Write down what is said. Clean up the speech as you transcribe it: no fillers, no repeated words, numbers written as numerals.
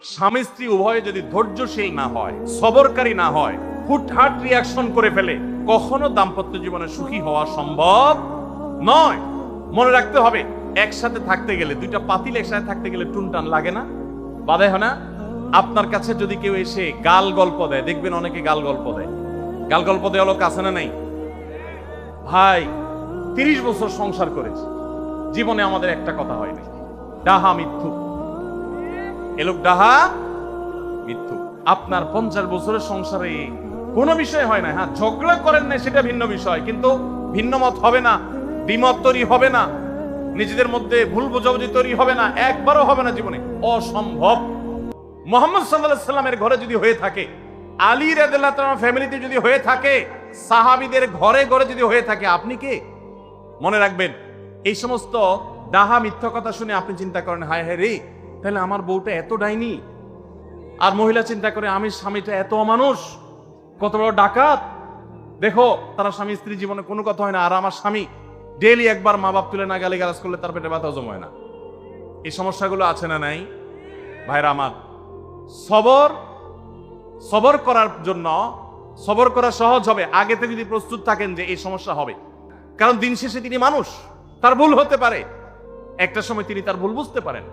স্বামী স্ত্রী উভয়ে যদি ধৈর্যশীল না হয়, সবরকারী না হয়, হুটহাট রিয়াকশন করে ফেলে, কখনো দাম্পত্য জীবনে সুখী হওয়া সম্ভব নয়। মনে রাখতে হবে, একসাথে থাকতে গেলে, দুইটা পাতিল একসাথে থাকতে গেলে টুনটান লাগে না, বাধে হয় না? আপনার কাছে যদি কেউ এসে গাল গল্প দেয়, দেখবেন অনেকে গাল গল্প দেয়। গাল গল্প দেওয়া লোক আছে না নাই? ভাই 30 বছর সংসার করেছি, জীবনে আমাদের একটা কথা হয়নি। ডাহা মিথ্যু, এলোক ডাহা মিথ্যু। আপনার 50 বছরের সংসারে কোনো বিষয় হয় না। হ্যাঁ, ঝগড়া করেন না, সেটা ভিন্ন বিষয়, কিন্তু ভিন্ন মত হবে না, দ্বিমত তৈরি হবে না, নিজেদের মধ্যে ভুল বোঝাবুঝি তৈরি হবে না, একবারও হবে না জীবনে, অসম্ভব। মুহাম্মদ সাল্লাল্লাহু আলাইহি সাল্লামের ঘরে যদি হয়ে থাকে, আলী রাদিয়াল্লাহু তাআলা ফ্যামিলিতে যদি হয়ে থাকে, সাহাবীদের ঘরে ঘরে যদি হয়ে থাকে, আপনি কে? মনে রাখবেন, এই সমস্ত ডাহা মিথ্যা কথা শুনে আপনি চিন্তা করেন, হায় হায় রে, তাহলে আমার বউটা এত ডাইনি। আর মহিলা চিন্তা করে, আমি স্বামীটা এত অমানুষ, কত বড় ডাকাত। দেখো, তারা স্বামী স্ত্রী জীবনে কোনো কথা হয় না, আর আমার স্বামী ডেইলি একবার মা বাপ তুলে না গালিগালাজ করলে তার পেটে ব্যথা জমায় না। এই সমস্যাগুলো আছে না নাই? ভাইরা আমার, সবর করার জন্য, সবর করা সহজ হবে আগে থেকে যদি প্রস্তুত থাকেন যে এই সমস্যা হবে। কারণ দিন শেষে তিনি মানুষ, তার ভুল হতে পারে, একটা সময় তিনি তার ভুল বুঝতে পারেন।